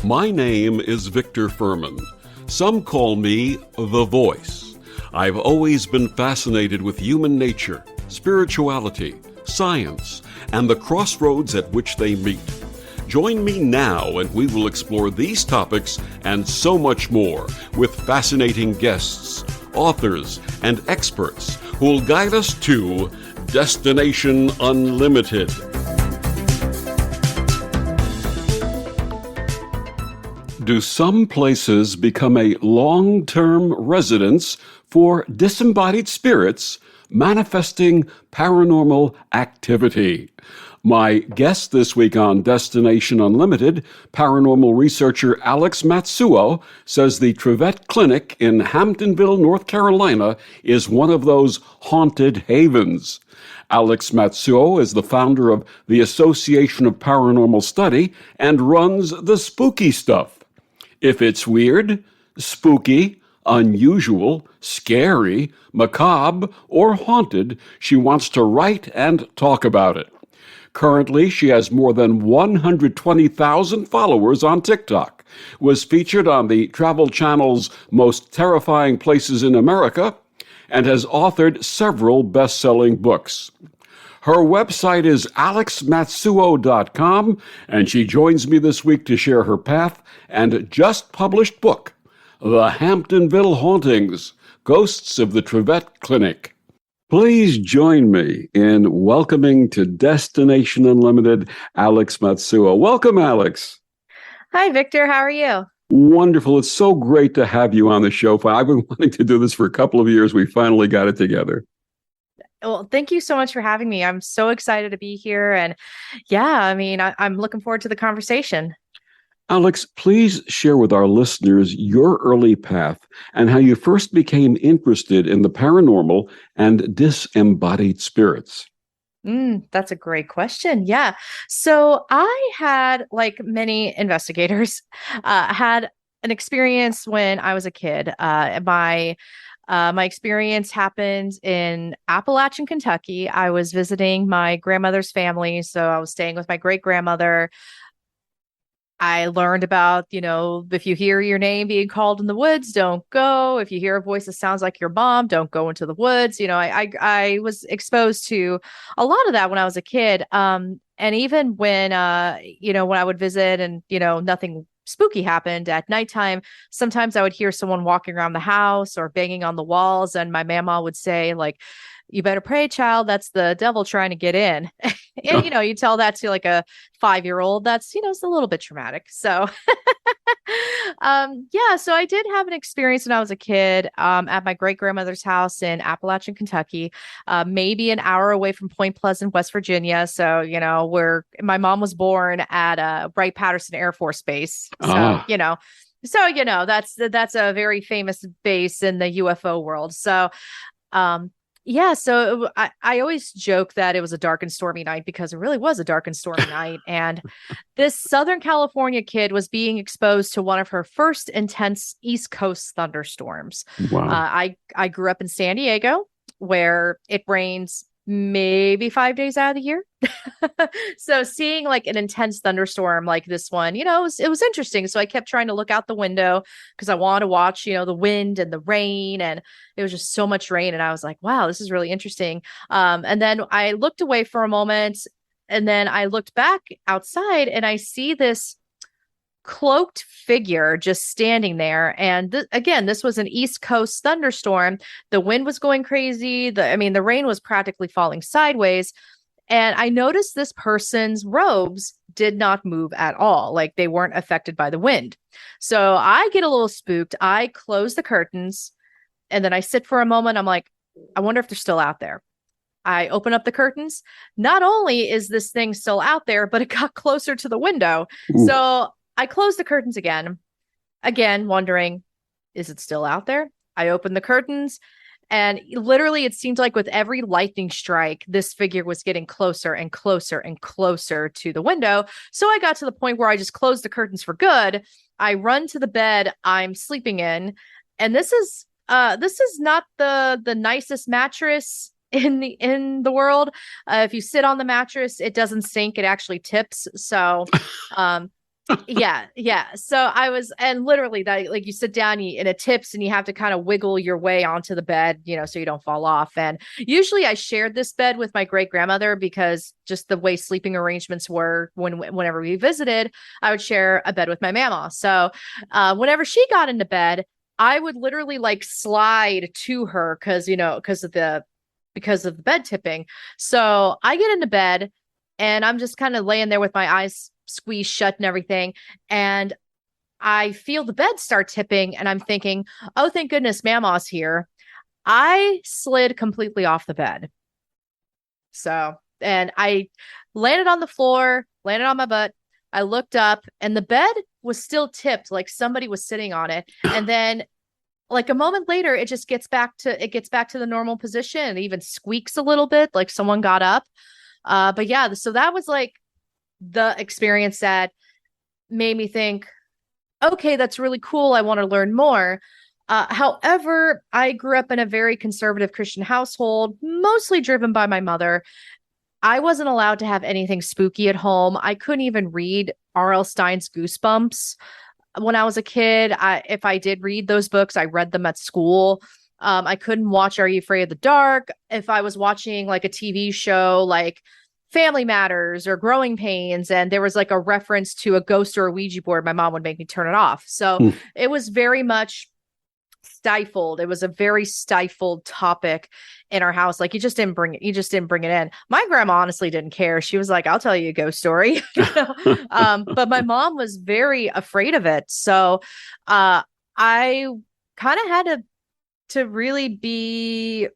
My name is Victor Fuhrman. Some call me The Voice. I've always been fascinated with human nature, spirituality, science, and the crossroads at which they meet. Join me now and we will explore these topics and so much more with fascinating guests, authors, and experts who will guide us to Destination Unlimited. Do some places become a long-term residence for disembodied spirits manifesting paranormal activity? My guest this week on Destination Unlimited, paranormal researcher Alex Matsuo, says the Trivet Clinic in Hamptonville, North Carolina, is one of those haunted havens. Alex Matsuo is the founder of the Association of Paranormal Study and runs the Spooky Stuff. If it's weird, spooky, unusual, scary, macabre, or haunted, she wants to write and talk about it. Currently, she has more than 120,000 followers on TikTok, was featured on the Travel Channel's Most Terrifying Places in America, and has authored several best-selling books. Her website is alexmatsuo.com, and she joins me this week to share her path and just-published book, The Hamptonville Hauntings, Ghosts of the Trivet Clinic. Please join me in welcoming to Destination Unlimited, Alex Matsuo. Welcome, Alex. Hi, Victor. How are you? Wonderful. It's so great to have you on the show. I've been wanting to do this for a couple of years. We finally got it together. Well, thank you so much for having me. I'm so excited to be here. And I'm looking forward to the conversation. Alex, please share with our listeners your early path and how you first became interested in the paranormal and disembodied spirits. That's a great question. Yeah. So I had, like many investigators, had an experience when I was a kid. My experience happened in Appalachian, Kentucky. I was visiting my grandmother's family, so I was staying with my great-grandmother. I learned about, if you hear your name being called in the woods, don't go. If you hear a voice that sounds like your mom, don't go into the woods. I was exposed to a lot of that when I was a kid. And even when I would visit and, nothing spooky happened at nighttime, sometimes I would hear someone walking around the house or banging on the walls, and my mama would say, like, you better pray, child, that's the devil trying to get in. And you tell that to like a 5-year-old, that's it's a little bit traumatic. So so I did have an experience when I was a kid at my great-grandmother's house in Appalachian, Kentucky, maybe an hour away from Point Pleasant, West Virginia. So where my mom was born at Wright-Patterson Air Force Base. So that's a very famous base in the UFO world. So so I always joke that it was a dark and stormy night because it really was a dark and stormy night. And this Southern California kid was being exposed to one of her first intense East Coast thunderstorms. Wow. I grew up in San Diego, where it rains maybe 5 days out of the year. So seeing like an intense thunderstorm like this one, it was interesting. So I kept trying to look out the window because I wanted to watch, the wind and the rain, and it was just so much rain. And I was like, wow, this is really interesting. And then I looked away for a moment, and then I looked back outside and I see this cloaked figure just standing there. And again, this was an East Coast thunderstorm. The wind was going crazy. The rain was practically falling sideways. And I noticed this person's robes did not move at all. Like they weren't affected by the wind. So I get a little spooked. I close the curtains and then I sit for a moment. I'm like, I wonder if they're still out there. I open up the curtains. Not only is this thing still out there, but it got closer to the window. Ooh. So I close the curtains again, wondering, is it still out there? I open the curtains, and literally it seemed like with every lightning strike, this figure was getting closer and closer and closer to the window. So I got to the point where I just closed the curtains for good. I run to the bed I'm sleeping in, and this is not the nicest mattress in the world. If you sit on the mattress, it doesn't sink, it actually tips. So Yeah, yeah. So I was, and literally that, like you sit down, and it tips, and you have to kind of wiggle your way onto the bed, so you don't fall off. And usually I shared this bed with my great grandmother because just the way sleeping arrangements were whenever we visited, I would share a bed with my mama. So whenever she got into bed, I would literally like slide to her because of the bed tipping. So I get into bed and I'm just kind of laying there with my eyes squeezed shut and everything. And I feel the bed start tipping and I'm thinking, oh, thank goodness Mama's here. I slid completely off the bed. So, and I landed on the floor, landed on my butt. I looked up and the bed was still tipped, like somebody was sitting on it. And then like a moment later, it gets back to the normal position. It even squeaks a little bit, like someone got up. But yeah, so that was like the experience that made me think, okay, that's really cool. I want to learn more. However, I grew up in a very conservative Christian household, mostly driven by my mother. I wasn't allowed to have anything spooky at home. I couldn't even read R.L. Stein's Goosebumps when I was a kid. If I did read those books, I read them at school. I couldn't watch Are You Afraid of the Dark? If I was watching like a TV show like Family Matters or Growing Pains, and there was like a reference to a ghost or a Ouija board, my mom would make me turn it off. So Hmm. it was very much stifled. It was a very stifled topic in our house. Like you just didn't bring it in. My grandma honestly didn't care. She was like, I'll tell you a ghost story. But my mom was very afraid of it. So I kind of had to really be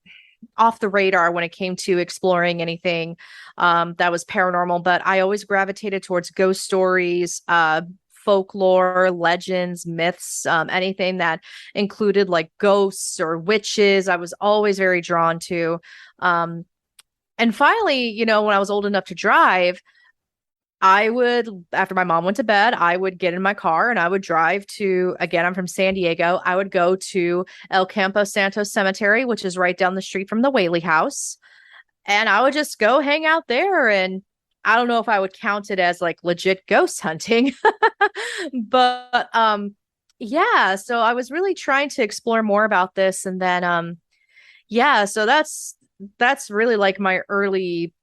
off the radar when it came to exploring anything that was paranormal. But I always gravitated towards ghost stories, folklore, legends, myths, anything that included like ghosts or witches. I was always very drawn to. And finally, when I was old enough to drive, I would, after my mom went to bed, I would get in my car and I would drive to, again, I'm from San Diego. I would go to El Campo Santo Cemetery, which is right down the street from the Whaley House. And I would just go hang out there. And I don't know if I would count it as like legit ghost hunting, but yeah, so I was really trying to explore more about this. And then yeah, so that's really like my early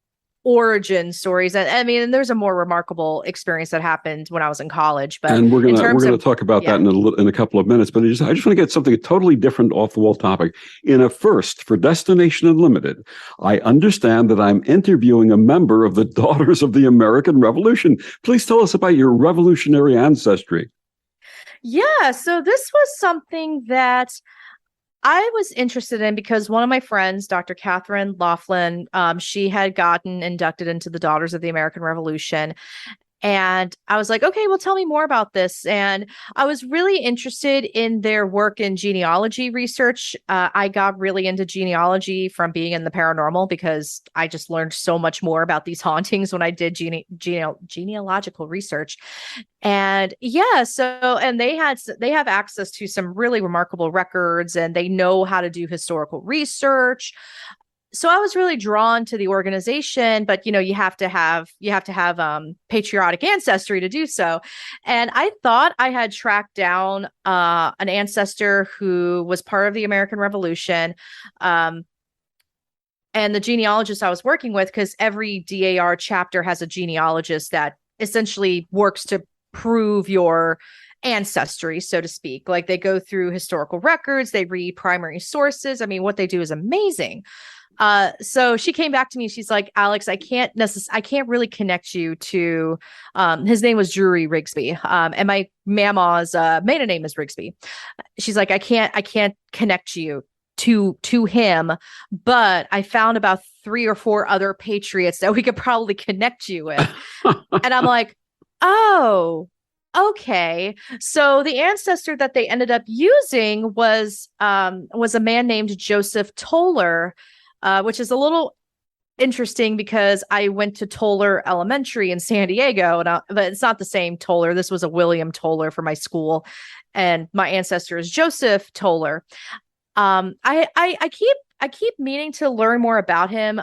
origin stories. And I mean, and there's a more remarkable experience that happened when I was in college. But And we're in gonna we're terms gonna of, talk about that yeah, in a couple of minutes. But I just want to get something totally different off the wall topic. In a first for Destination Unlimited, I understand that I'm interviewing a member of the Daughters of the American Revolution. Please tell us about your revolutionary ancestry. yeah. So this was something that I was interested in because one of my friends, Dr. Catherine Laughlin, she had gotten inducted into the Daughters of the American Revolution. And I was like, okay, well, tell me more about this. And I was really interested in their work in genealogy research. I got really into genealogy from being in the paranormal because I just learned so much more about these hauntings when I did genealogical research. And yeah, so and they have access to some really remarkable records and they know how to do historical research. So I was really drawn to the organization, but you have to have patriotic ancestry to do so. And I thought I had tracked down an ancestor who was part of the American Revolution. Um, and the genealogist I was working with, because every DAR chapter has a genealogist that essentially works to prove your ancestry, so to speak. Like they go through historical records, they read primary sources. I mean, what they do is amazing. So she came back to me. She's like, Alex, I can't really connect you to, his name was Drury Rigsby. And my mama's, maiden name is Rigsby. She's like, I can't connect you to him, but I found about 3 or 4 other patriots that we could probably connect you with. And I'm like, oh, okay. So the ancestor that they ended up using was a man named Joseph Toller, which is a little interesting because I went to Toller Elementary in San Diego, but it's not the same Toller. This was a William Toller for my school, and my ancestor is Joseph Toller. I keep meaning to learn more about him.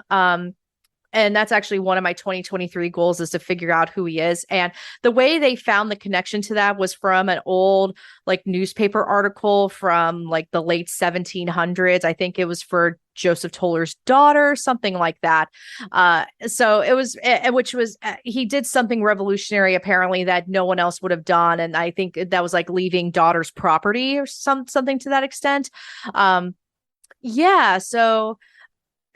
and that's actually one of my 2023 goals, is to figure out who he is. And the way they found the connection to that was from an old like newspaper article from like the late 1700s. I think it was for Joseph Toller's daughter, something like that. So it was, which was, he did something revolutionary apparently that no one else would have done. And I think that was like leaving daughter's property or something to that extent. Yeah. So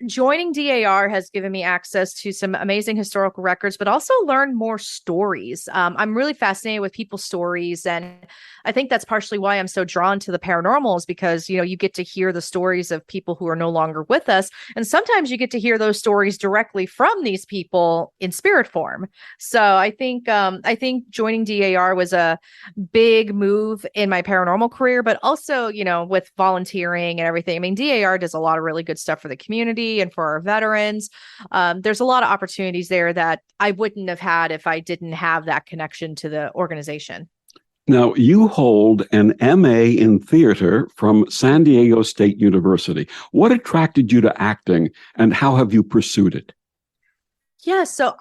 joining DAR has given me access to some amazing historical records, but also learned more stories. I'm really fascinated with people's stories, and I think that's partially why I'm so drawn to the paranormal, is because, you know, you get to hear the stories of people who are no longer with us, and sometimes you get to hear those stories directly from these people in spirit form. So I think joining DAR was a big move in my paranormal career, but also, you know, with volunteering and everything. I mean, DAR does a lot of really good stuff for the community and for our veterans. There's a lot of opportunities there that I wouldn't have had if I didn't have that connection to the organization. Now, you hold an MA in theater from San Diego State University. What attracted you to acting, and how have you pursued it? Yeah, so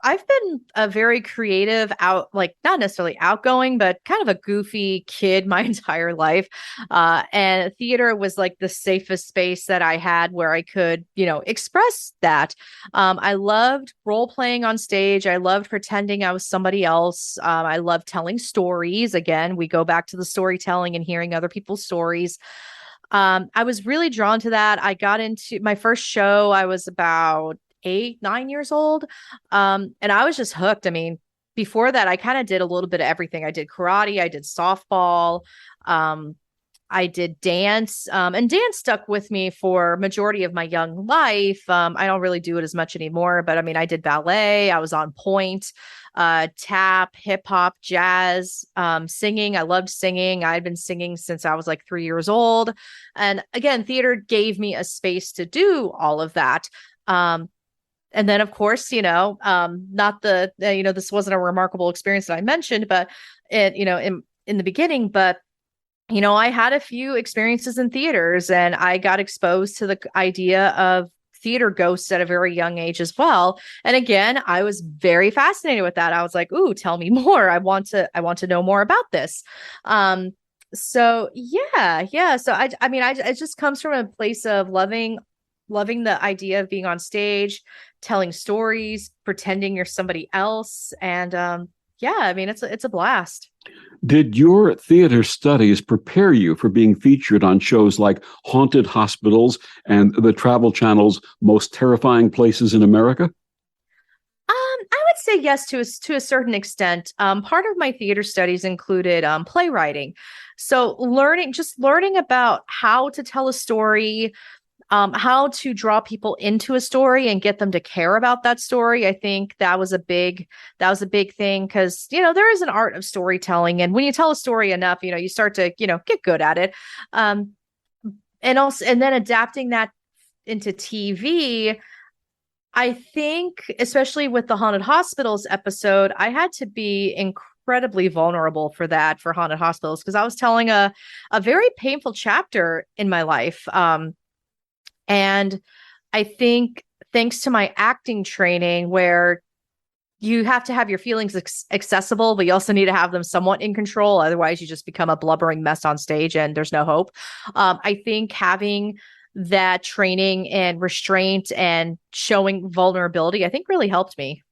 I've been a very creative, like not necessarily outgoing, but kind of a goofy kid my entire life. And theater was like the safest space that I had where I could, you know, express that. I loved role playing on stage. I loved pretending I was somebody else. I loved telling stories. Again, we go back to the storytelling and hearing other people's stories. I was really drawn to that. I got into my first show. I was about 8, 9 years old. And I was just hooked. I mean, before that, I kind of did a little bit of everything. I did karate, I did softball, I did dance, and dance stuck with me for majority of my young life. I don't really do it as much anymore, but I mean, I did ballet, I was on point, tap, hip hop, jazz, singing. I loved singing. I'd been singing since I was like 3 years old. And again, theater gave me a space to do all of that. And then, of course, you know, not you know, this wasn't a remarkable experience that I mentioned, but you know, in the beginning, but, you know, I had a few experiences in theaters, and I got exposed to the idea of theater ghosts at a very young age as well. And again, I was very fascinated with that. I was like, ooh, tell me more. I want to know more about this. So yeah. So I mean, it just comes from a place of loving the idea of being on stage, telling stories, pretending you're somebody else. And yeah, I mean, it's a blast. Did your theater studies prepare you for being featured on shows like Haunted Hospitals and the Travel Channel's Most Terrifying Places in America? I would say yes to a certain extent. Part of my theater studies included playwriting. So learning about how to tell a story, how to draw people into a story and get them to care about that story. I think that was a big thing, because, you know, there is an art of storytelling. And when you tell a story enough, you know, you start to, you know, get good at it. And then adapting that into TV, I think, especially with the Haunted Hospitals episode, I had to be incredibly vulnerable for Haunted Hospitals, because I was telling a very painful chapter in my life. And I think thanks to my acting training, where you have to have your feelings accessible, but you also need to have them somewhat in control. Otherwise, you just become a blubbering mess on stage and there's no hope. I think having that training and restraint and showing vulnerability, I think really helped me.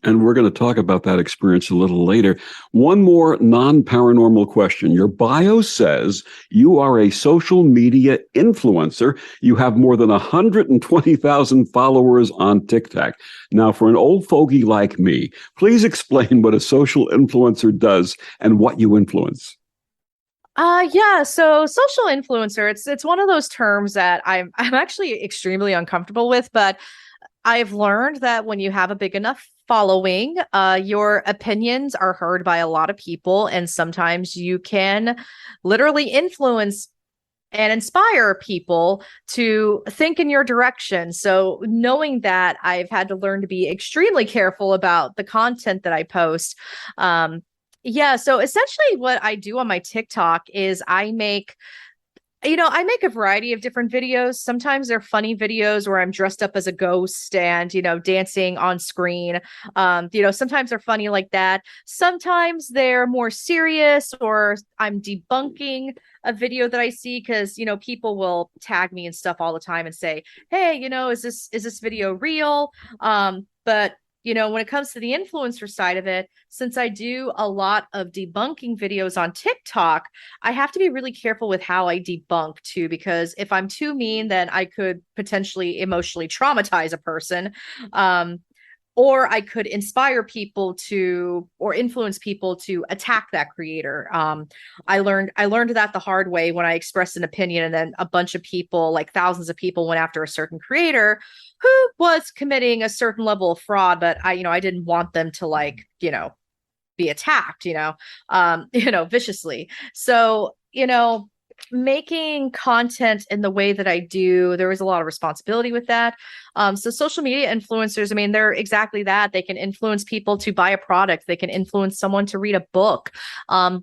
And we're going to talk about that experience a little later. One more non-paranormal question. Your bio says you are a social media influencer. You have more than 120,000 followers on TikTok. Now, for an old fogey like me, please explain what a social influencer does and what you influence. Yeah, so social influencer, it's one of those terms that I'm actually extremely uncomfortable with, but I've learned that when you have a big enough following, your opinions are heard by a lot of people, and sometimes you can literally influence and inspire people to think in your direction. So knowing that, I've had to learn to be extremely careful about the content that I post. Yeah, so essentially what I do on my TikTok is I make I make a variety of different videos. Sometimes they're funny videos where I'm dressed up as a ghost and, dancing on screen. Sometimes they're funny like that. Sometimes they're more serious, or I'm debunking a video that I see because, people will tag me and stuff all the time and say, "Hey, is this video real?" But when it comes to the influencer side of it, since I do a lot of debunking videos on TikTok, I have to be really careful with how I debunk too, because if I'm too mean, then I could potentially emotionally traumatize a person. Or I could inspire people to, or influence people to attack that creator. I learned that the hard way when I expressed an opinion, and then a bunch of people, like thousands of people, went after a certain creator who was committing a certain level of fraud. But I didn't want them to be attacked, viciously. So, making content in the way that I do, there was a lot of responsibility with that. So social media influencers, I mean, they're exactly that. They can influence people to buy a product. They can influence someone to read a book.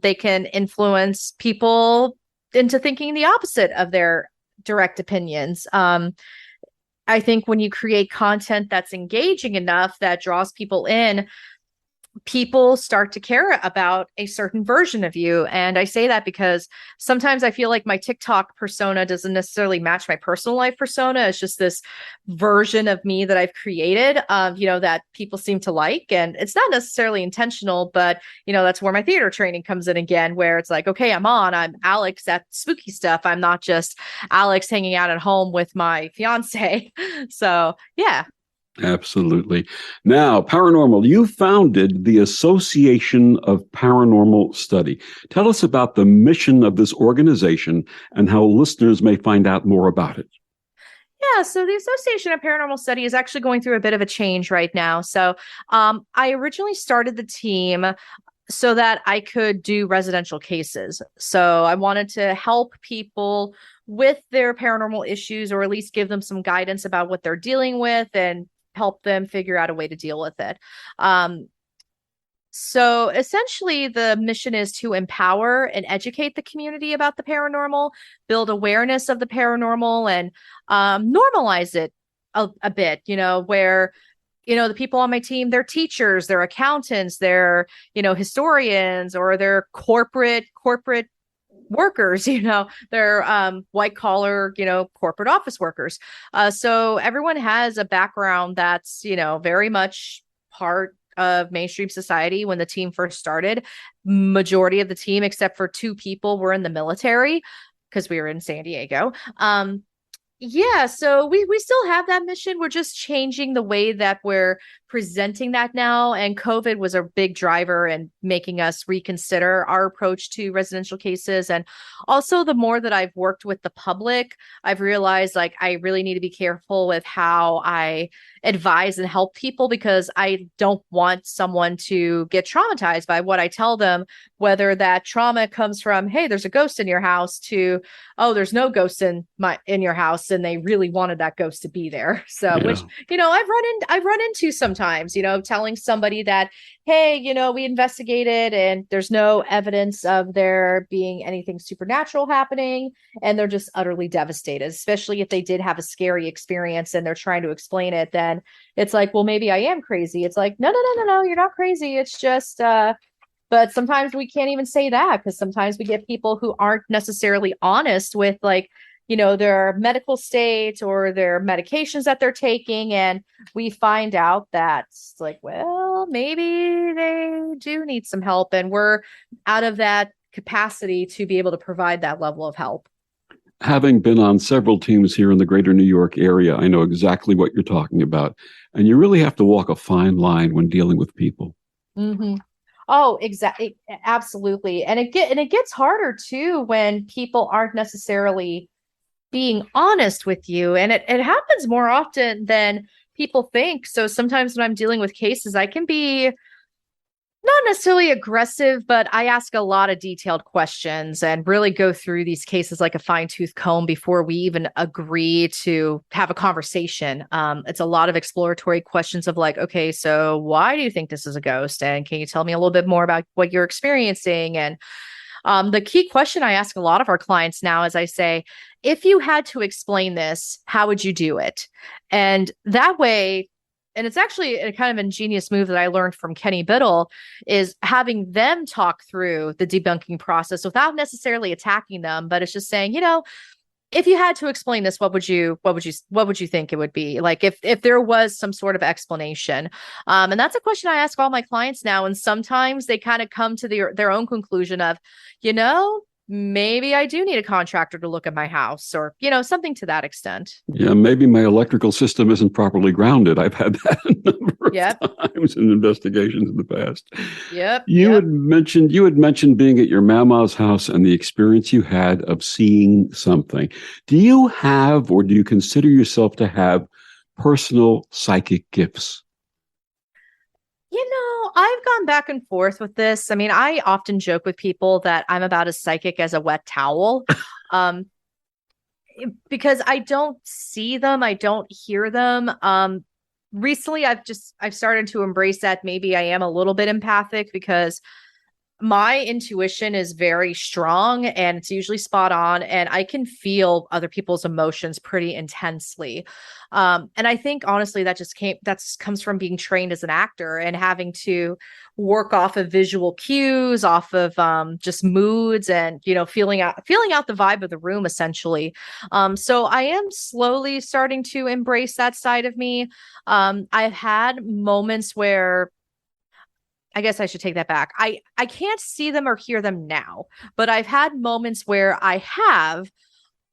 They can influence people into thinking the opposite of their direct opinions. I think when you create content that's engaging enough, that draws people in, people start to care about a certain version of you. And I say that because sometimes I feel like my TikTok persona doesn't necessarily match my personal life persona. It's just this version of me that I've created, that people seem to like. And it's not necessarily intentional, but, that's where my theater training comes in again, where it's like, okay, I'm Alex at spooky stuff. I'm not just Alex hanging out at home with my fiance. So, yeah. Absolutely. Now, Paranormal, you founded the Association of Paranormal Study. Tell us about the mission of this organization and how listeners may find out more about it. Yeah, so the Association of Paranormal Study is actually going through a bit of a change right now. So I originally started the team so that I could do residential cases. So I wanted to help people with their paranormal issues, or at least give them some guidance about what they're dealing with and help them figure out a way to deal with it. So essentially, the mission is to empower and educate the community about the paranormal, build awareness of the paranormal, and normalize it a bit, where the people on my team, they're teachers, they're accountants, they're historians, or they're corporate workers, they're white collar, corporate office workers. So everyone has a background that's, very much part of mainstream society. When the team first started, majority of the team, except for two people, were in the military because we were in San Diego. Yeah, so we still have that mission. We're just changing the way that we're presenting that now. And COVID was a big driver in making us reconsider our approach to residential cases. And also, the more that I've worked with the public, I've realized I really need to be careful with how I advise and help people, because I don't want someone to get traumatized by what I tell them, whether that trauma comes from, hey, there's a ghost in your house, to, oh, there's no ghost in your house, and they really wanted that ghost to be there. So, Yeah. which, I've run into sometimes, telling somebody that, hey, we investigated and there's no evidence of there being anything supernatural happening, and they're just utterly devastated, especially if they did have a scary experience and they're trying to explain it. Then it's like, well, maybe I am crazy. It's like, no, you're not crazy. It's just but sometimes we can't even say that, because sometimes we get people who aren't necessarily honest with their medical state or their medications that they're taking. And we find out that it's like, well, maybe they do need some help, and we're out of that capacity to be able to provide that level of help. Having been on several teams here in the greater New York area, I know exactly what you're talking about. And you really have to walk a fine line when dealing with people. Mm-hmm. Oh, exactly. Absolutely. And it gets harder too when people aren't necessarily being honest with you. And it happens more often than people think. So sometimes when I'm dealing with cases, I can be not necessarily aggressive, but I ask a lot of detailed questions and really go through these cases like a fine-tooth comb before we even agree to have a conversation. It's a lot of exploratory questions of like, okay, so why do you think this is a ghost? And can you tell me a little bit more about what you're experiencing? And The key question I ask a lot of our clients now is I say, if you had to explain this, how would you do it? And that way, and it's actually a kind of ingenious move that I learned from Kenny Biddle, is having them talk through the debunking process without necessarily attacking them, but it's just saying, if you had to explain this, what would you think it would be? Like if there was some sort of explanation. And that's a question I ask all my clients now. And sometimes they kind of come to their own conclusion of, maybe I do need a contractor to look at my house, or, something to that extent. Yeah, maybe my electrical system isn't properly grounded. I've had that a number of times in investigations in the past. You had mentioned being at your mama's house and the experience you had of seeing something. Do you have, or do you consider yourself to have, personal psychic gifts? I've gone back and forth with this. I mean, I often joke with people that I'm about as psychic as a wet towel, because I don't see them. I don't hear them. Recently, I've started to embrace that. Maybe I am a little bit empathic because my intuition is very strong and it's usually spot on, and I can feel other people's emotions pretty intensely. And I think honestly that comes from being trained as an actor and having to work off of visual cues, off of just moods, and feeling out the vibe of the room essentially. So I am slowly starting to embrace that side of me. I've had moments where, I guess I should take that back. I can't see them or hear them now, but I've had moments where I have,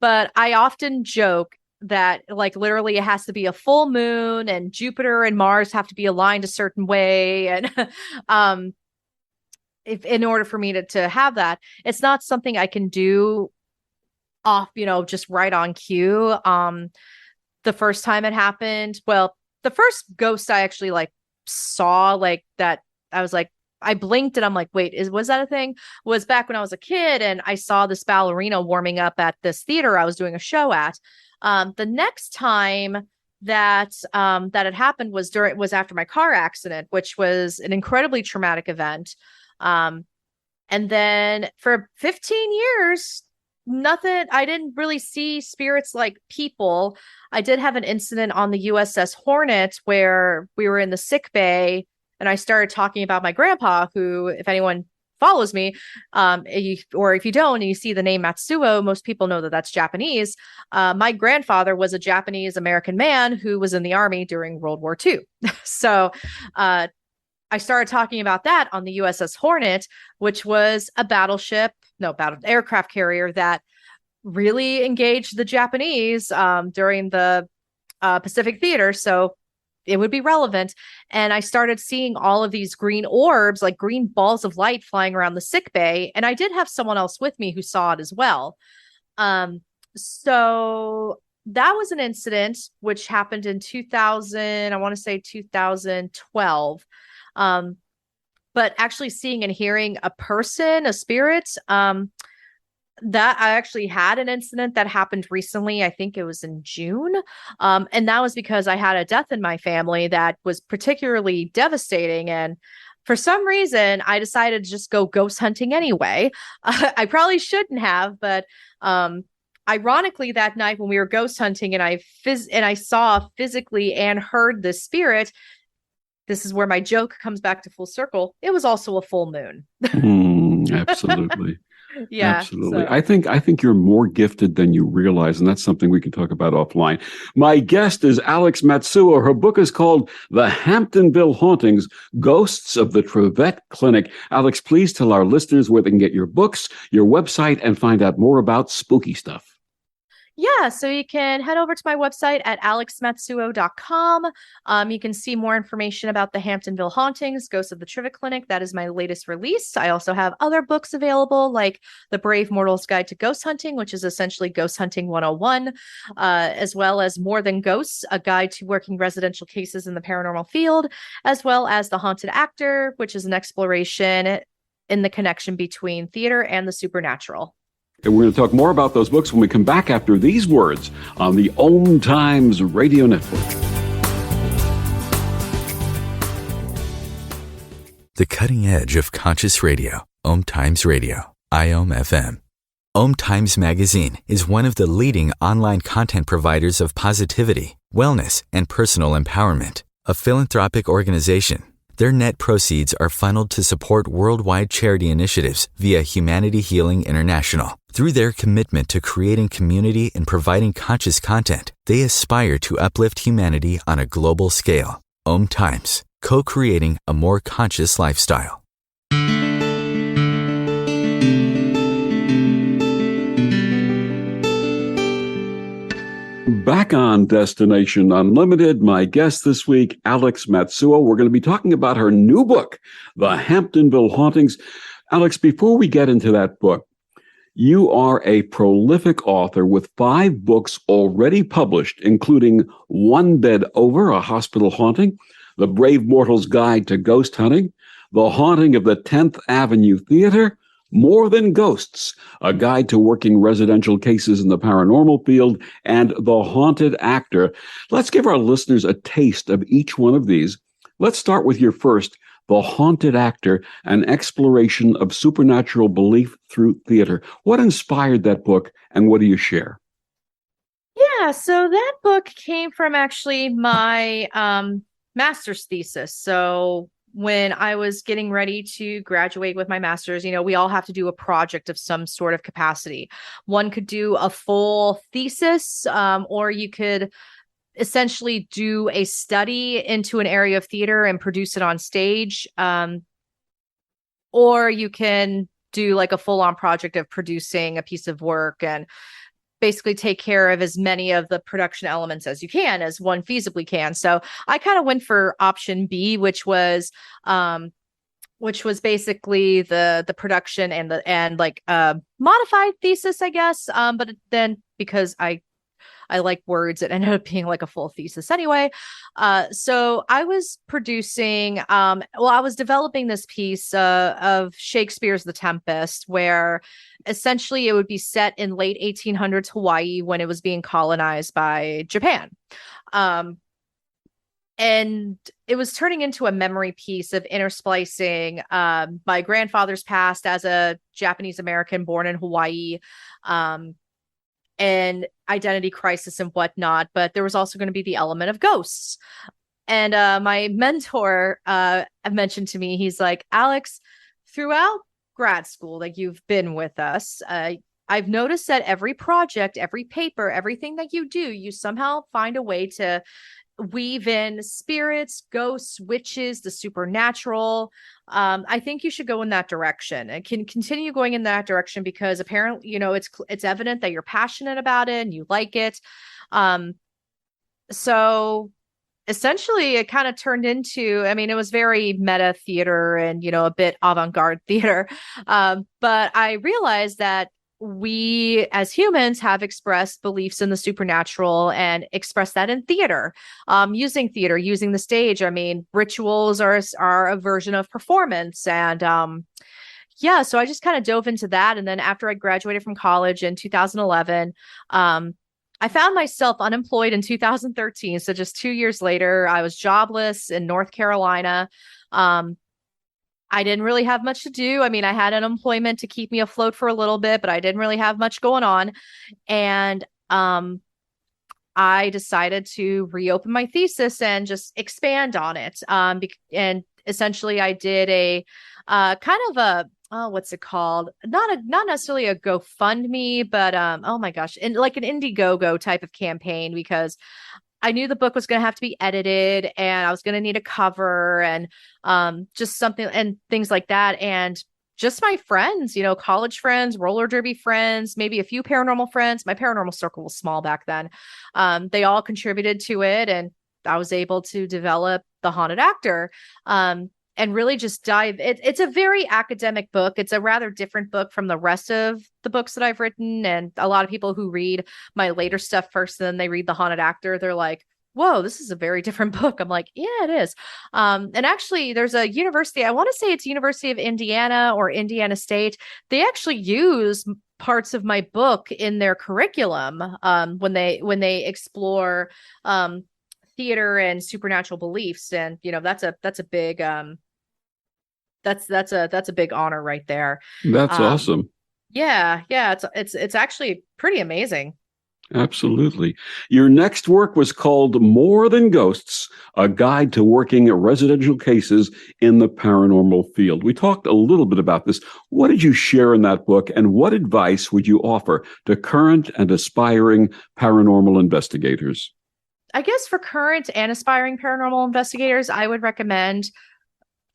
but I often joke that like literally it has to be a full moon and Jupiter and Mars have to be aligned a certain way. And if in order for me to have that, it's not something I can do off, just right on cue. The first time it happened, well, the first ghost I actually saw that, I was like, I blinked and I'm like, wait, was that a thing? Was back when I was a kid and I saw this ballerina warming up at this theater I was doing a show at. The next time that had happened was after my car accident, which was an incredibly traumatic event. And then for 15 years, nothing. I didn't really see spirits like people. I did have an incident on the USS Hornet where we were in the sick bay. And I started talking about my grandpa, who, if anyone follows me, or if you don't and you see the name Matsuo, most people know that that's Japanese. My grandfather was a Japanese American man who was in the army during World War II. So I started talking about that on the USS Hornet, which was a aircraft carrier that really engaged the Japanese during the Pacific Theater. So it would be relevant. And I started seeing all of these green orbs, like green balls of light flying around the sick bay. And I did have someone else with me who saw it as well. So that was an incident which happened in 2012. But actually seeing and hearing a person, a spirit, that I actually had an incident that happened recently. I think it was in June. And that was because I had a death in my family that was particularly devastating. And for some reason, I decided to just go ghost hunting anyway. I probably shouldn't have, but ironically, that night when we were ghost hunting and I saw physically and heard the spirit, this is where my joke comes back to full circle. It was also a full moon. Absolutely. Yeah, absolutely. So. I think you're more gifted than you realize, and that's something we can talk about offline. My guest is Alex Matsuo. Her book is called The Hamptonville Hauntings, Ghosts of the Trivet Clinic. Alex, please tell our listeners where they can get your books, your website, and find out more about spooky stuff. Yeah, so you can head over to my website at alexmatsuo.com. You can see more information about the Hamptonville Hauntings, Ghosts of the Trivet Clinic. That is my latest release. I also have other books available, like The Brave Mortal's Guide to Ghost Hunting, which is essentially Ghost Hunting 101, as well as More Than Ghosts, a guide to working residential cases in the paranormal field, as well as The Haunted Actor, which is an exploration in the connection between theater and the supernatural. And we're going to talk more about those books when we come back after these words on the OMTimes Radio Network. The cutting edge of conscious radio, OMTimes Radio, IOM FM. OMTimes Magazine is one of the leading online content providers of positivity, wellness, and personal empowerment. A philanthropic organization, their net proceeds are funneled to support worldwide charity initiatives via Humanity Healing International. Through their commitment to creating community and providing conscious content, they aspire to uplift humanity on a global scale. OMTimes, co-creating a more conscious lifestyle. Back on Destination Unlimited, my guest this week, Alex Matsuo. We're going to be talking about her new book, The Hamptonville Hauntings. Alex, before we get into that book, you are a prolific author with 5 books already published, including One Bed Over, A Hospital Haunting, The Brave Mortal's Guide to Ghost Hunting, The Haunting of the 10th Avenue Theater, More Than Ghosts, A Guide to Working Residential Cases in the Paranormal Field, and The Haunted Actor. Let's give our listeners a taste of each one of these. Let's start with your first, The Haunted Actor, an exploration of supernatural belief through theater. What inspired that book, and what do you share? Yeah, so that book came from actually my master's thesis. So when I was getting ready to graduate with my master's, we all have to do a project of some sort of capacity. One could do a full thesis, or you could essentially do a study into an area of theater and produce it on stage. Or you can do like a full-on project of producing a piece of work and basically take care of as many of the production elements as you can, as one feasibly can. So I kind of went for option B, which was basically the production and like modified thesis, I guess. But then because I like words, it ended up being like a full thesis anyway. So I was producing, I was developing this piece of Shakespeare's The Tempest, where essentially it would be set in late 1800s Hawaii when it was being colonized by Japan. And it was turning into a memory piece of intersplicing my grandfather's past as a Japanese American born in Hawaii, and identity crisis and whatnot. But there was also going to be the element of ghosts. And my mentor mentioned to me, he's like, Alex, throughout grad school that you've been with us, I've noticed that every project, every paper, everything that you do, you somehow find a way to weave in spirits, ghosts, witches, the supernatural. I think you should go in that direction and can continue going in that direction because apparently, it's evident that you're passionate about it and you like it. So essentially it kind of turned into, it was very meta theater and, a bit avant-garde theater. But I realized that we as humans have expressed beliefs in the supernatural and express that in theater, using the stage. Rituals are a version of performance. And so I just kind of dove into that. And then after I graduated from college in 2011, I found myself unemployed in 2013. So just 2 years later, I was jobless in North Carolina. I didn't really have much to do. I had unemployment to keep me afloat for a little bit, but I didn't really have much going on. And I decided to reopen my thesis and just expand on it. And essentially I did a kind of a, what's it called? Not necessarily a GoFundMe, but oh my gosh, and like an Indiegogo type of campaign, because I knew the book was going to have to be edited and I was going to need a cover and just something and things like that. And just my friends, college friends, roller derby friends, maybe a few paranormal friends. My paranormal circle was small back then. They all contributed to it. And I was able to develop The Haunted Actor. And really just dive. It's a very academic book. It's a rather different book from the rest of the books that I've written. And a lot of people who read my later stuff first, and then they read The Haunted Actor, they're like, whoa, this is a very different book. I'm like, yeah, it is. And actually, there's a university, I want to say it's University of Indiana or Indiana State. They actually use parts of my book in their curriculum when they explore theater and supernatural beliefs. And that's a big that's a big honor right there. That's awesome. Yeah, yeah, it's actually pretty amazing. Absolutely. Your next work was called More Than Ghosts, a guide to working residential cases in the paranormal field. We talked a little bit about this. What did you share in that book, and what advice would you offer to current and aspiring paranormal investigators? I guess for current and aspiring paranormal investigators, I would recommend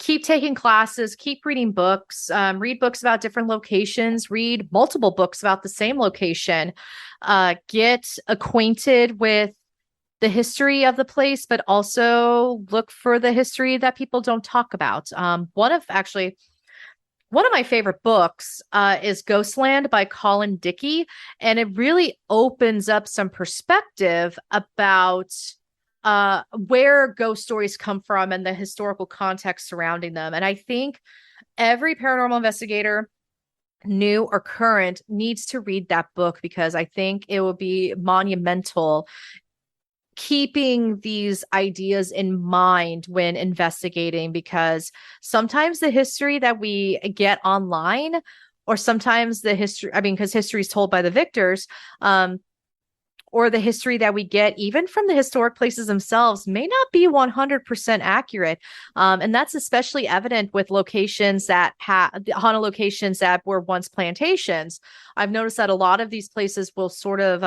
keep taking classes, keep reading books, read books about different locations, read multiple books about the same location, get acquainted with the history of the place, but also look for the history that people don't talk about. One of my favorite books is Ghostland by Colin Dickey, and it really opens up some perspective about where ghost stories come from and the historical context surrounding them. And I think every paranormal investigator, new or current, needs to read that book because I think it will be monumental keeping these ideas in mind when investigating, because sometimes the history that we get online, or sometimes the history, I mean, because history is told by the victors, or the history that we get even from the historic places themselves may not be 100% accurate. And that's especially evident with locations that haunted locations that were once plantations. I've noticed that a lot of these places will sort of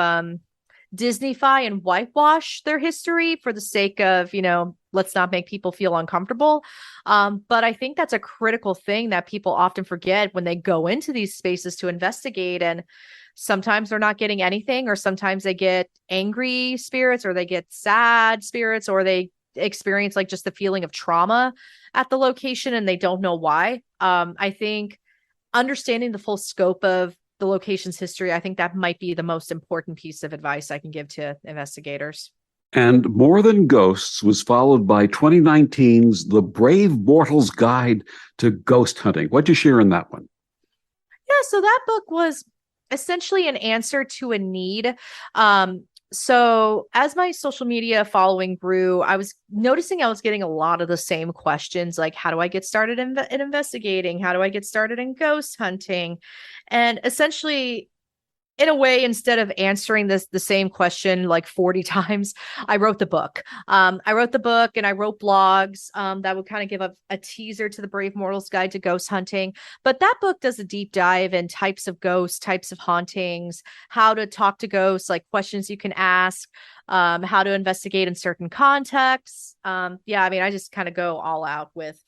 Disneyfy and whitewash their history for the sake of, let's not make people feel uncomfortable. But I think that's a critical thing that people often forget when they go into these spaces to investigate. And sometimes they're not getting anything, or sometimes they get angry spirits, or they get sad spirits, or they experience like just the feeling of trauma at the location and they don't know why. I think understanding the full scope of the location's history, I think that might be the most important piece of advice I can give to investigators. And More Than Ghosts was followed by 2019's The Brave Mortal's Guide to Ghost Hunting. What'd you share in that one? Yeah, so that book was essentially an answer to a need. So as my social media following grew, I was noticing I was getting a lot of the same questions, like how do I get started in investigating? How do I get started in ghost hunting? And essentially, in a way, instead of answering the same question like 40 times, I wrote the book. I wrote the book and I wrote blogs that would kind of give a teaser to the Brave Mortal's Guide to Ghost Hunting. But that book does a deep dive in types of ghosts, types of hauntings, how to talk to ghosts, like questions you can ask, how to investigate in certain contexts. Yeah, I mean, I just kind of go all out with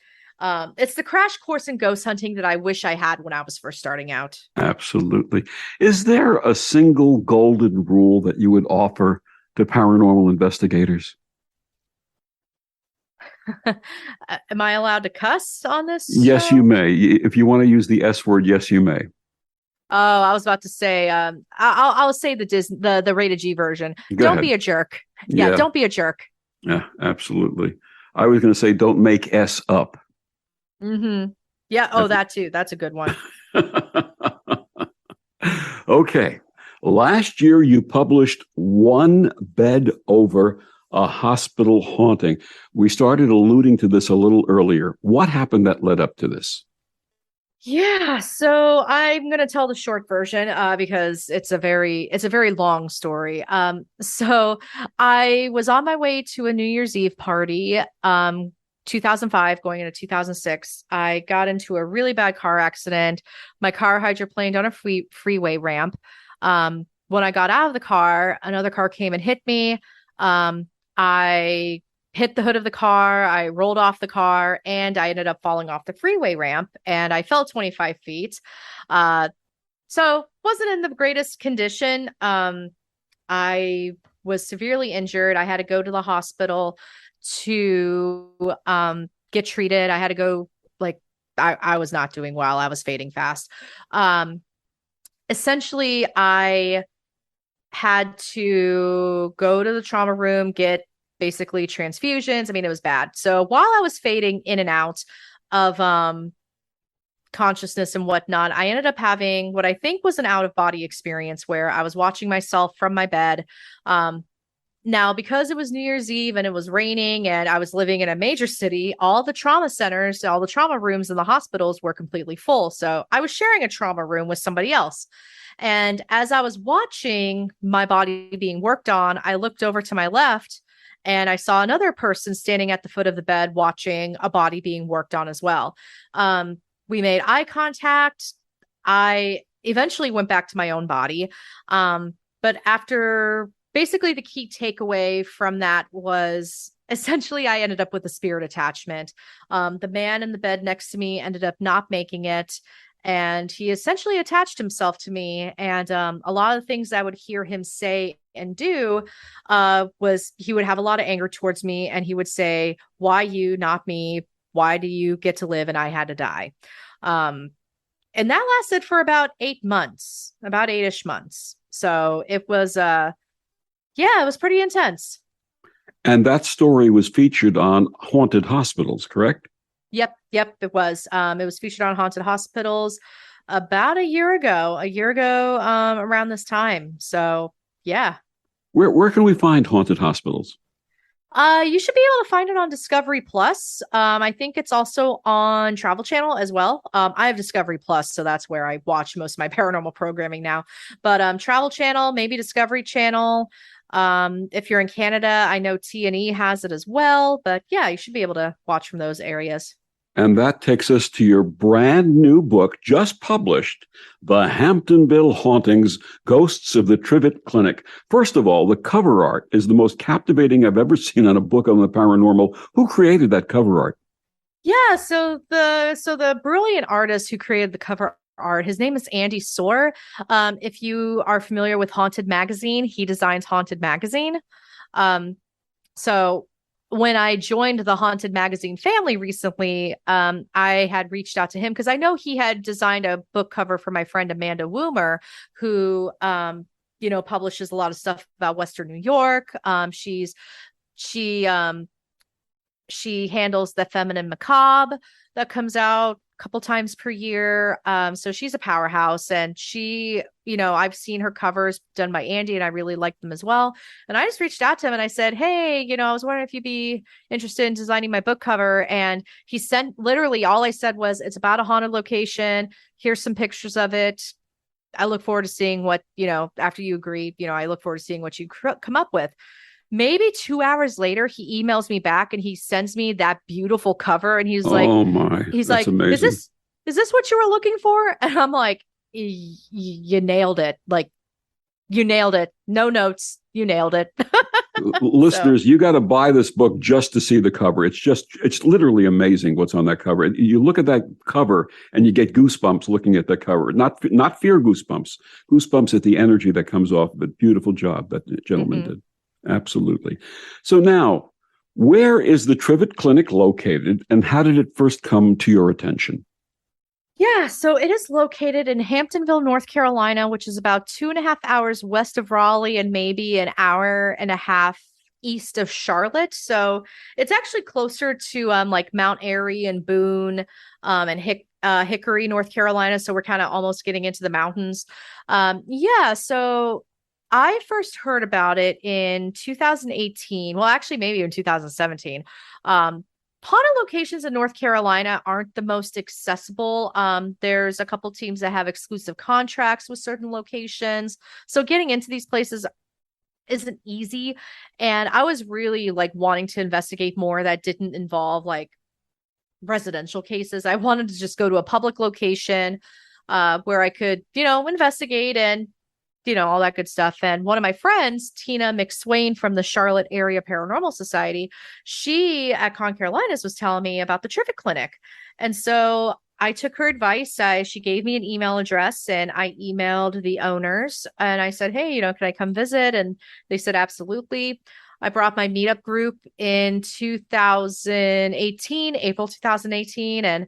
it's the crash course in ghost hunting that I wish I had when I was first starting out. Absolutely. Is there a single golden rule that you would offer to paranormal investigators? Am I allowed to cuss on this Yes, show? you may. If you want to use the S word, yes, you may. Oh, I was about to say, I'll say the rated G version. Go Don't ahead. be a jerk. Yeah, Yeah, don't be a jerk. yeah, absolutely. I was going to say, don't make S up. Mm-hmm. Yeah. Oh, that too. That's a good one. Okay. Last year, you published One Bed Over, a Hospital Haunting. We started alluding to this a little earlier. What happened that led up to this? Yeah, so I'm gonna tell the short version because it's a very long story. So I was on my way to a New Year's Eve party, 2005 going into 2006. I got into a really bad car accident. My car hydroplaned on a freeway ramp. When I got out of the car, another car came and hit me. I hit the hood of the car. I rolled off the car and I ended up falling off the freeway ramp and I fell 25 feet. Uh, so wasn't in the greatest condition. I was severely injured. I had to go to the hospital to get treated. I had to go like I was not doing well. I was fading fast. Um, Essentially, I had to go to the trauma room, get basically transfusions. I mean, it was bad. So while I was fading in and out of consciousness and whatnot, I ended up having what I think was an out of body experience where I was watching myself from my bed. Um, Now, because it was New Year's Eve and it was raining and I was living in a major city, all the trauma centers, all the trauma rooms in the hospitals were completely full. So I was sharing a trauma room with somebody else. And as I was watching my body being worked on, I looked over to my left and I saw another person standing at the foot of the bed watching a body being worked on as well. We made eye contact. I eventually went back to my own body. But after basically the key takeaway from that was essentially I ended up with a spirit attachment. The man in the bed next to me ended up not making it. And he essentially attached himself to me. And a lot of the things I would hear him say and do was he would have a lot of anger towards me. And he would say, why you, not me? Why do you get to live and I had to die? And that lasted for about 8 months, about 8-ish months. So it was, it was pretty intense. And that story was featured on Haunted Hospitals, correct? Yep, it was. It was featured on Haunted Hospitals about a year ago, around this time. So yeah. Where can we find Haunted Hospitals? You should be able to find it on Discovery Plus. I think it's also on Travel Channel as well. I have Discovery Plus, so that's where I watch most of my paranormal programming now. But Travel Channel, maybe Discovery Channel. If you're in Canada, I know T&E has it as well. But yeah, you should be able to watch from those areas. And that takes us to your brand new book, just published, The Hamptonville Hauntings, Ghosts of the Trivet Clinic. First of all, the cover art is the most captivating I've ever seen on a book on the paranormal. Who created that cover art? Yeah, so the brilliant artist who created the cover art, his name is Andy Soar. If you are familiar with Haunted Magazine, he designs Haunted Magazine. So when I joined the Haunted Magazine family recently, I had reached out to him because I know he had designed a book cover for my friend Amanda Woomer, who publishes a lot of stuff about Western New York. She handles the Feminine Macabre that comes out a couple times per year. So she's a powerhouse, and I've seen her covers done by Andy and I really like them as well. And I just reached out to him and I said, hey, I was wondering if you'd be interested in designing my book cover. And he sent, literally all I said was, it's about a haunted location. Here's some pictures of it. I look forward to seeing what, after you agree, I look forward to seeing what you come up with. Maybe 2 hours later, he emails me back and he sends me that beautiful cover. And he's like, oh my, he's that's like, amazing. Is this what you were looking for? And I'm like, you nailed it. Like, you nailed it. No notes. You nailed it. Listeners, you got to buy this book just to see the cover. It's literally amazing what's on that cover. You look at that cover and you get goosebumps looking at the cover. Not fear goosebumps at the energy that comes off of it. Beautiful job that the gentleman did. Absolutely. So now, where is the Trivet Clinic located and how did it first come to your attention? Yeah, so it is located in Hamptonville, North Carolina, which is about 2.5 hours west of Raleigh and maybe an hour and a half east of Charlotte. So it's actually closer to like Mount Airy and Boone and Hickory, North Carolina. So we're kind of almost getting into the mountains. So I first heard about it in 2018. Well, actually, maybe in 2017. Haunted locations in North Carolina aren't the most accessible. There's a couple teams that have exclusive contracts with certain locations. So getting into these places isn't easy. And I was really like wanting to investigate more that didn't involve like residential cases. I wanted to just go to a public location where I could, investigate and all that good stuff. And one of my friends, Tina McSwain from the Charlotte Area Paranormal Society, she at Con Carolinas was telling me about the Trivet Clinic. And so I took her advice. She gave me an email address and I emailed the owners and I said, hey, can I come visit? And they said, absolutely. I brought my meetup group in 2018, April 2018, and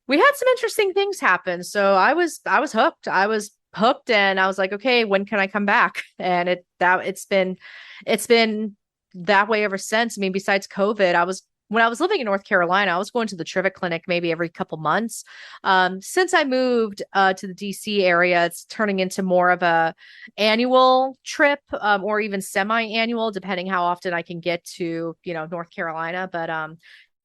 we had some interesting things happen. So I was hooked. I was hooked and I was like, okay, when can I come back? And it's been that way ever since. I mean, besides COVID, I was when I was living in North Carolina, I was going to the Trivet Clinic maybe every couple months. Since I moved to the DC area, it's turning into more of a annual trip, or even semi-annual, depending how often I can get to, North Carolina. But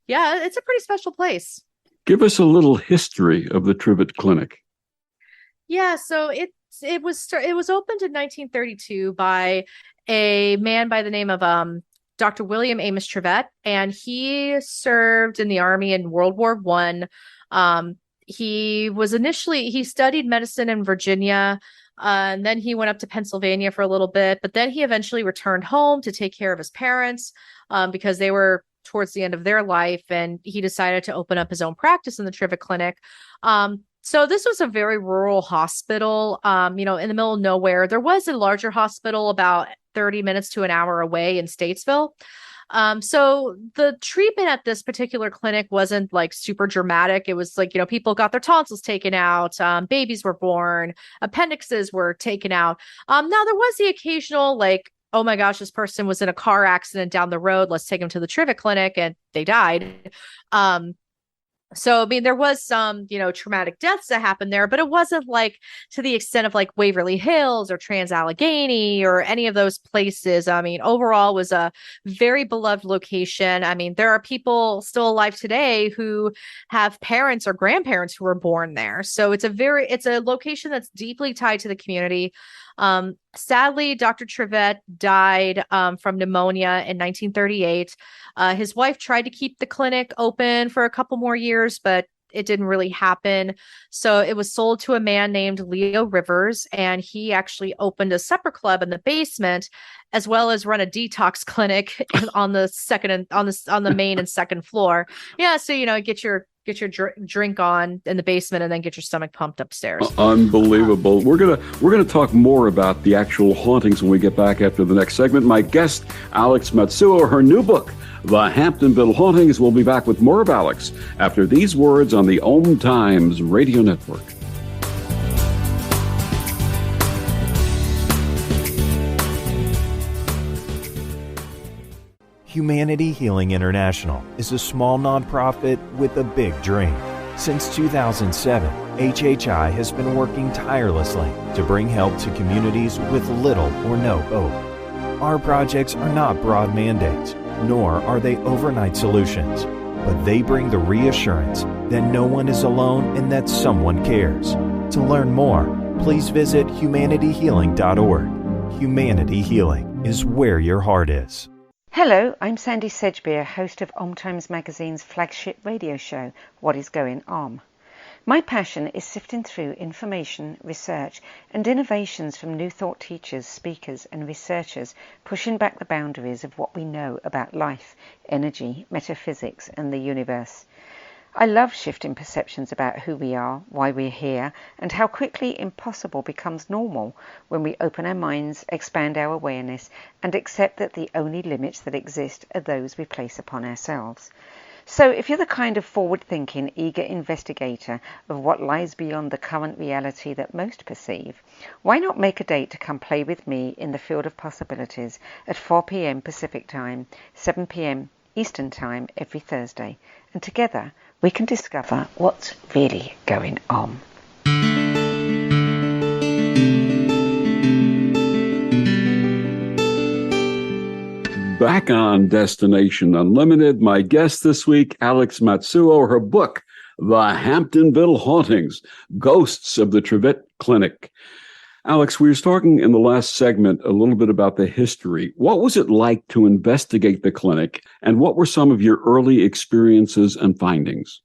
yeah, it's a pretty special place. Give us a little history of the Trivet Clinic. Yeah, so it was opened in 1932 by a man by the name of Dr. William Amos Trivette, and he served in the Army in World War I. He studied medicine in Virginia, and then he went up to Pennsylvania for a little bit, but then he eventually returned home to take care of his parents, because they were towards the end of their life, and he decided to open up his own practice in the Trivet Clinic. So this was a very rural hospital, in the middle of nowhere. There was a larger hospital about 30 minutes to an hour away in Statesville. So the treatment at this particular clinic wasn't like super dramatic. It was like, people got their tonsils taken out, babies were born, appendixes were taken out. Now there was the occasional like, oh my gosh, this person was in a car accident down the road, let's take them to the Trivet Clinic, and they died. So, I mean, there was some, traumatic deaths that happened there, but it wasn't like to the extent of like Waverly Hills or Trans-Allegheny or any of those places. I mean, overall was a very beloved location. I mean, there are people still alive today who have parents or grandparents who were born there. So it's a location that's deeply tied to the community. Sadly, Dr. Trivette died from pneumonia in 1938. His wife tried to keep the clinic open for a couple more years, but it didn't really happen. So it was sold to a man named Leo Rivers, and he actually opened a supper club in the basement, as well as run a detox clinic on the on the main and second floor. Yeah, so get your drink on in the basement and then get your stomach pumped upstairs. Unbelievable. We're gonna talk more about the actual hauntings when we get back after the next segment. My guest, Alex Matsuo, her new book, The Hamptonville Hauntings. We'll be back with more of Alex after these words on the OMTimes Radio Network. Humanity Healing International is a small nonprofit with a big dream. Since 2007, HHI has been working tirelessly to bring help to communities with little or no hope. Our projects are not broad mandates, nor are they overnight solutions, but they bring the reassurance that no one is alone and that someone cares. To learn more, please visit humanityhealing.org. Humanity Healing is where your heart is. Hello, I'm Sandy Sedgbeer, host of OMTimes Magazine's flagship radio show, What is Going On? My passion is sifting through information, research and innovations from new thought teachers, speakers and researchers pushing back the boundaries of what we know about life, energy, metaphysics and the universe. I love shifting perceptions about who we are, why we're here, and how quickly impossible becomes normal when we open our minds, expand our awareness, and accept that the only limits that exist are those we place upon ourselves. So if you're the kind of forward-thinking, eager investigator of what lies beyond the current reality that most perceive, why not make a date to come play with me in the field of possibilities at 4 p.m. Pacific Time, 7 p.m. Eastern Time every Thursday, and together we can discover what's really going on. Back on Destination Unlimited, my guest this week, Alex Matsuo, her book, The Hamptonville Hauntings, Ghosts of the Trivet Clinic. Alex, we were talking in the last segment a little bit about the history. What was it like to investigate the clinic, and what were some of your early experiences and findings?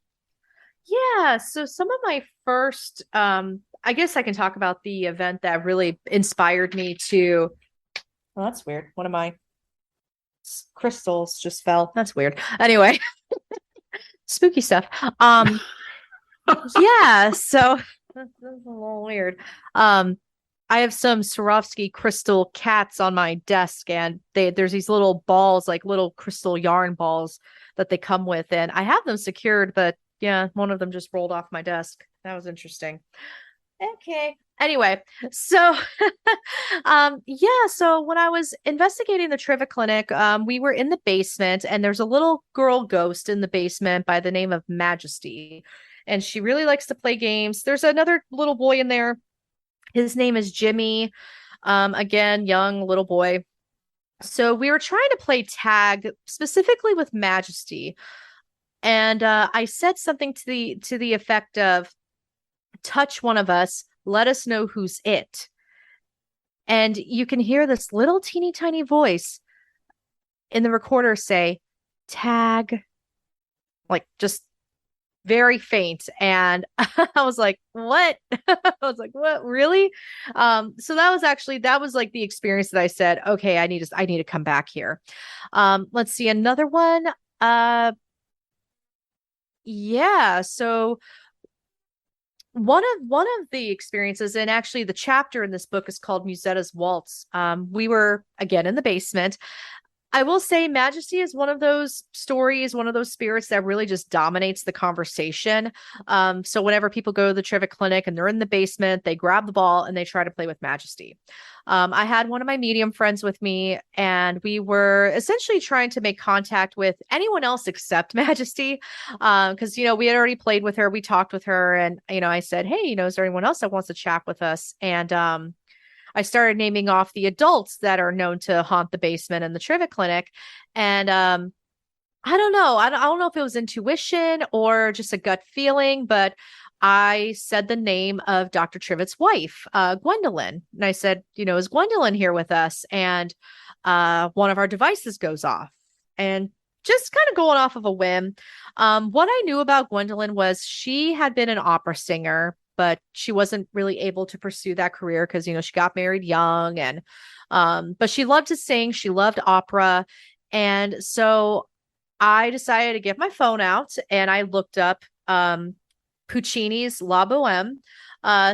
Yeah, so some of my first, I guess I can talk about the event that really inspired me to, oh, that's weird. One of my crystals just fell. That's weird. Anyway, spooky stuff. Yeah, so that's a little weird. I have some Swarovski crystal cats on my desk, and there's these little balls, like little crystal yarn balls that they come with, and I have them secured, but yeah, one of them just rolled off my desk. That was interesting. Okay. Anyway, so so when I was investigating the Trivet Clinic, we were in the basement and there's a little girl ghost in the basement by the name of Majesty. And she really likes to play games. There's another little boy in there. His name is Jimmy. Again, young little boy. So we were trying to play tag specifically with Majesty. And I said something to the effect of touch one of us, let us know who's it. And you can hear this little teeny tiny voice in the recorder say, tag, like just very faint. And I was like, what? I was like, what, really? So that was like the experience that I said, okay, I need to come back here. Let's see, another one. So one of the experiences, and actually the chapter in this book is called Musetta's Waltz. We were again in the basement. I will say Majesty is one of those stories, one of those spirits that really just dominates the conversation. So whenever people go to the Trivet Clinic and they're in the basement, they grab the ball and they try to play with Majesty. I had one of my medium friends with me, and we were essentially trying to make contact with anyone else except Majesty. Because, we had already played with her, we talked with her, and, I said, hey, is there anyone else that wants to chat with us? And, I started naming off the adults that are known to haunt the basement and the Trivet Clinic. And I don't know. I don't know if it was intuition or just a gut feeling, but I said the name of Dr. Trivet's wife, Gwendolyn. And I said, is Gwendolyn here with us? And one of our devices goes off. And just kind of going off of a whim. What I knew about Gwendolyn was she had been an opera singer, but she wasn't really able to pursue that career because, she got married young, and but she loved to sing. She loved opera. And so I decided to get my phone out and I looked up Puccini's La Boheme,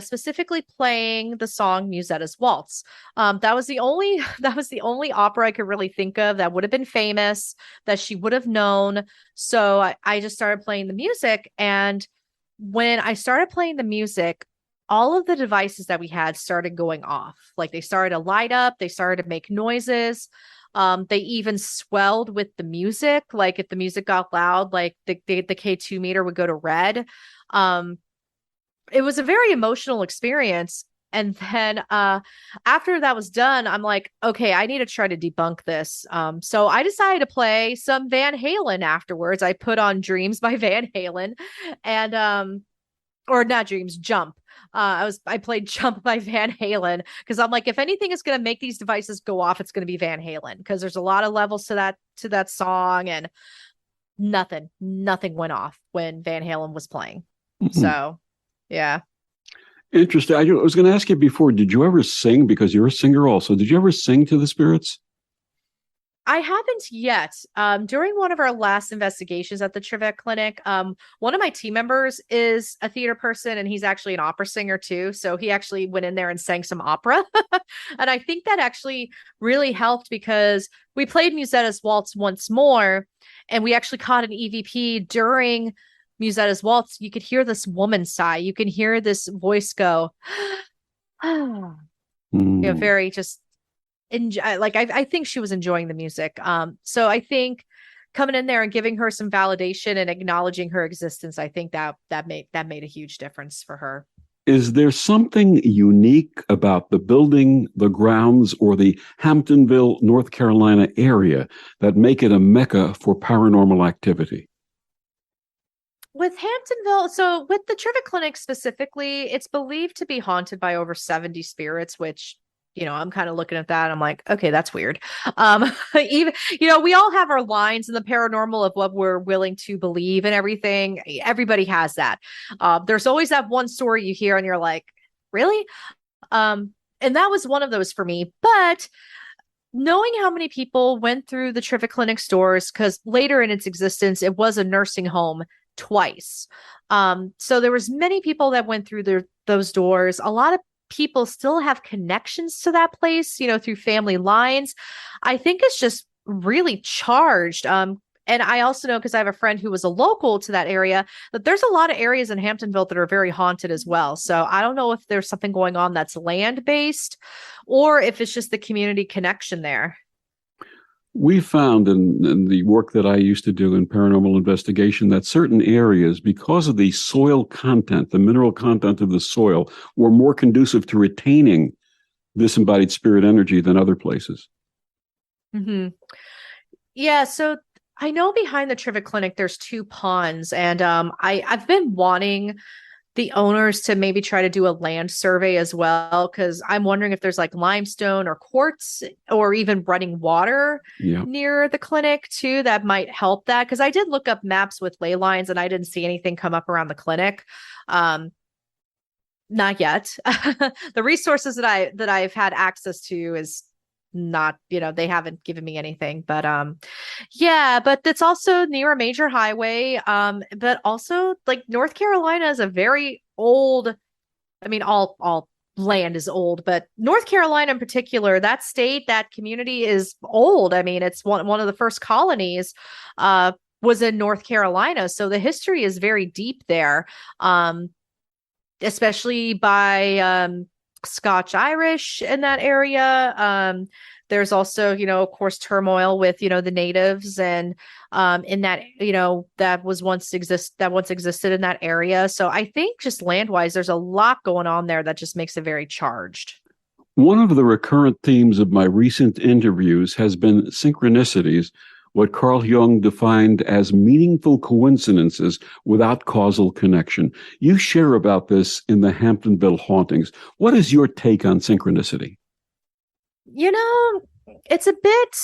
specifically playing the song Musetta's Waltz. That was the only opera I could really think of that would have been famous, that she would have known. So I just started playing the music, and when I started playing the music, all of the devices that we had started going off. Like they started to light up, they started to make noises. They even swelled with the music. Like if the music got loud, like the K2 meter would go to red. It was a very emotional experience. And then after that was done, I'm like, okay, I need to try to debunk this. So I decided to play some Van Halen afterwards. I put on Dreams by Van Halen, and or not Dreams, Jump. I played Jump by Van Halen because I'm like, if anything is going to make these devices go off, it's going to be Van Halen, because there's a lot of levels to that song, and nothing went off when Van Halen was playing. Mm-hmm. So, yeah. Interesting. I was going to ask you before, did you ever sing? Because you're a singer also. Did you ever sing to the spirits? I haven't yet. During one of our last investigations at the Trivet Clinic, one of my team members is a theater person, and he's actually an opera singer too. So he actually went in there and sang some opera. And I think that actually really helped, because we played Musetta's Waltz once more, and we actually caught an EVP during Musetta's Waltz. You could hear this woman sigh. You can hear this voice go, very just I think she was enjoying the music. So I think coming in there and giving her some validation and acknowledging her existence, I think that made a huge difference for her. Is there something unique about the building, the grounds, or the Hamptonville, North Carolina area that make it a mecca for paranormal activity? With Hamptonville, so with the Trivet Clinic specifically, it's believed to be haunted by over 70 spirits, which, I'm kind of looking at that. I'm like, okay, that's weird. Even, we all have our lines in the paranormal of what we're willing to believe and everything. Everybody has that. There's always that one story you hear and you're like, really? And that was one of those for me. But knowing how many people went through the Trivet Clinic doors, because later in its existence, it was a nursing home twice. So there was many people that went through those doors. A lot of people still have connections to that place, through family lines. I think it's just really charged. And I also know, because I have a friend who was a local to that area, that there's a lot of areas in Hamptonville that are very haunted as well. So I don't know if there's something going on that's land based or if it's just the community connection there. We found in the work that I used to do in paranormal investigation that certain areas, because of the soil content, the mineral content of the soil, were more conducive to retaining disembodied spirit energy than other places. Mm-hmm. Yeah, so I know behind the Trivet Clinic, there's 2 ponds, and I've been wanting the owners to maybe try to do a land survey as well, because I'm wondering if there's like limestone or quartz or even running water near the clinic too that might help that. Because I did look up maps with ley lines and I didn't see anything come up around the clinic. Not yet. The resources that I've had access to is not, they haven't given me anything, but yeah, but it's also near a major highway, but also like North Carolina is a very old, I mean, all land is old, but North Carolina in particular, that state, that community is old. I mean, it's one of the first colonies was in North Carolina, so the history is very deep there, especially by Scotch Irish in that area. There's also, of course, turmoil with, the natives and in that, that once existed in that area. So I think just land wise, there's a lot going on there that just makes it very charged. One of the recurrent themes of my recent interviews has been synchronicities, what Carl Jung defined as meaningful coincidences without causal connection. You share about this in the Hamptonville Hauntings. What is your take on synchronicity? It's a bit,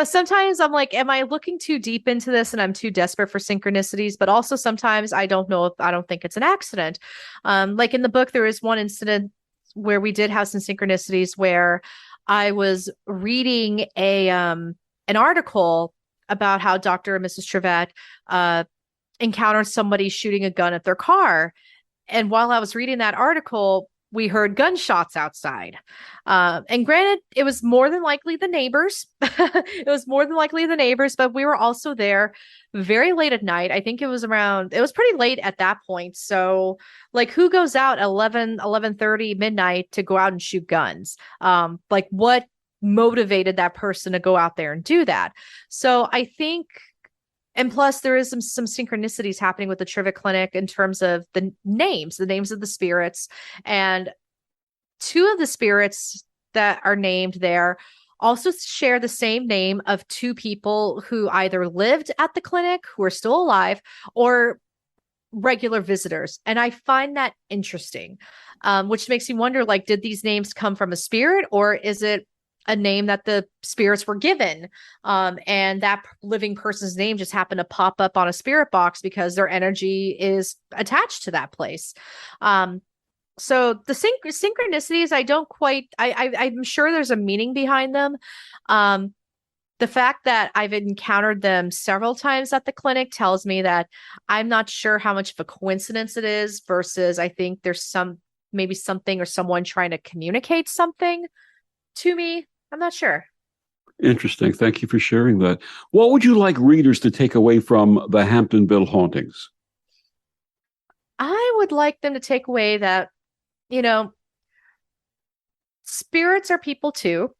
sometimes I'm like, am I looking too deep into this and I'm too desperate for synchronicities? But also sometimes I don't think it's an accident. Like in the book, there is one incident where we did have some synchronicities where I was reading an article about how Dr. and Mrs. Trivette encountered somebody shooting a gun at their car. And while I was reading that article, we heard gunshots outside. And granted, it was more than likely the neighbors. But we were also there very late at night. I think it was pretty late at that point. So like who goes out 11:30 midnight to go out and shoot guns? Like what motivated that person to go out there and do that? So I think, and plus there is some synchronicities happening with the Trivet Clinic in terms of the names of the spirits. And 2 of the spirits that are named there also share the same name of 2 people who either lived at the clinic, who are still alive, or regular visitors. And I find that interesting, which makes me wonder, like, did these names come from a spirit, or is it a name that the spirits were given, and that living person's name just happened to pop up on a spirit box because their energy is attached to that place? So the synchronicities, I'm sure there's a meaning behind them. The fact that I've encountered them several times at the clinic tells me that I'm not sure how much of a coincidence it is versus I think there's maybe something or someone trying to communicate something to me. I'm not sure. Interesting. Thank you for sharing that. What would you like readers to take away from the Hamptonville Hauntings? I would like them to take away that, spirits are people too.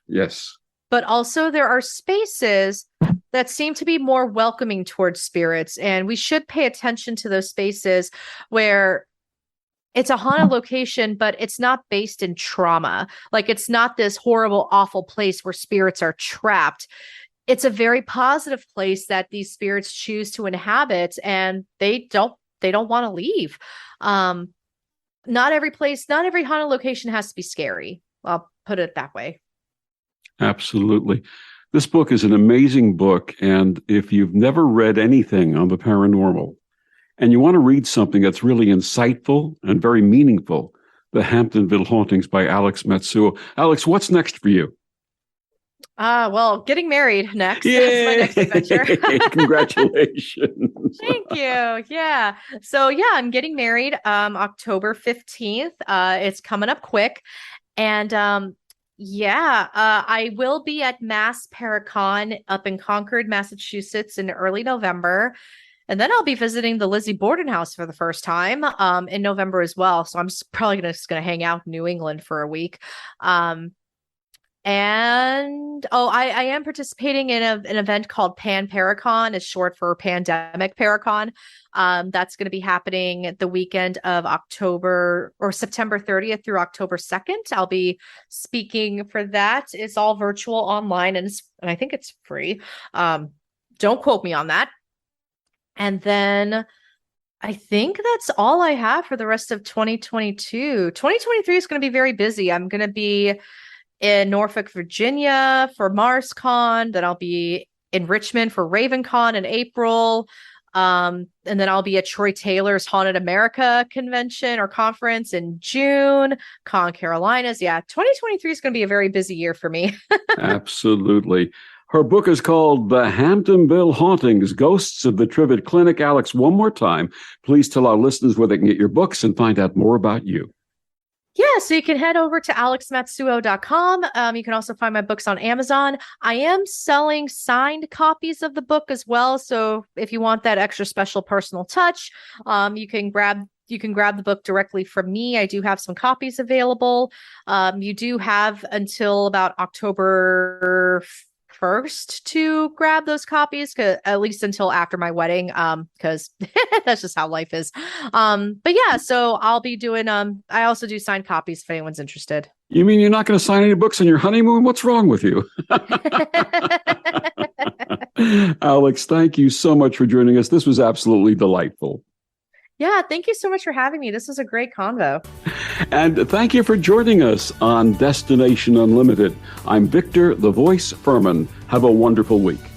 Yes. But also there are spaces that seem to be more welcoming towards spirits. And we should pay attention to those spaces where it's a haunted location, but it's not based in trauma. Like it's not this horrible, awful place where spirits are trapped. It's a very positive place that these spirits choose to inhabit, and they don't want to leave. Not every haunted location has to be scary. I'll put it that way. Absolutely. This book is an amazing book. And if you've never read anything on the paranormal and you want to read something that's really insightful and very meaningful, The Hamptonville Hauntings by Alex Matsuo. Alex, what's next for you? Well, getting married next. Yay! That's my next adventure. Congratulations. Thank you. Yeah. So yeah, I'm getting married October 15th. It's coming up quick. And I will be at Mass Paracon up in Concord, Massachusetts in early November. And then I'll be visiting the Lizzie Borden house for the first time in November as well. So I'm probably just going to hang out in New England for a week. I am participating in an event called Pan Paracon. It's short for Pandemic Paracon. That's going to be happening the weekend of September 30th through October 2nd. I'll be speaking for that. It's all virtual online and I think it's free. Don't quote me on that. And then I think that's all I have for the rest of 2022. 2023 is going to be very busy. I'm going to be in Norfolk, Virginia for MarsCon. Then I'll be in Richmond for RavenCon in April. And then I'll be at Troy Taylor's Haunted America convention or conference in June, Carolinas. Yeah, 2023 is going to be a very busy year for me. Absolutely. Her book is called The Hamptonville Hauntings, Ghosts of the Trivet Clinic. Alex, one more time, please tell our listeners where they can get your books and find out more about you. Yeah, so you can head over to alexmatsuo.com. You can also find my books on Amazon. I am selling signed copies of the book as well. So if you want that extra special personal touch, you can grab the book directly from me. I do have some copies available. You do have until about October 1st to grab those copies, at least until after my wedding, because that's just how life is. But yeah, so I'll be doing I also do signed copies if anyone's interested. You mean you're not going to sign any books on your honeymoon? What's wrong with you? Alex, thank you so much for joining us. This was absolutely delightful. Yeah, thank you so much for having me. This was a great convo. And thank you for joining us on Destination Unlimited. I'm Victor, the Voice Fuhrman. Have a wonderful week.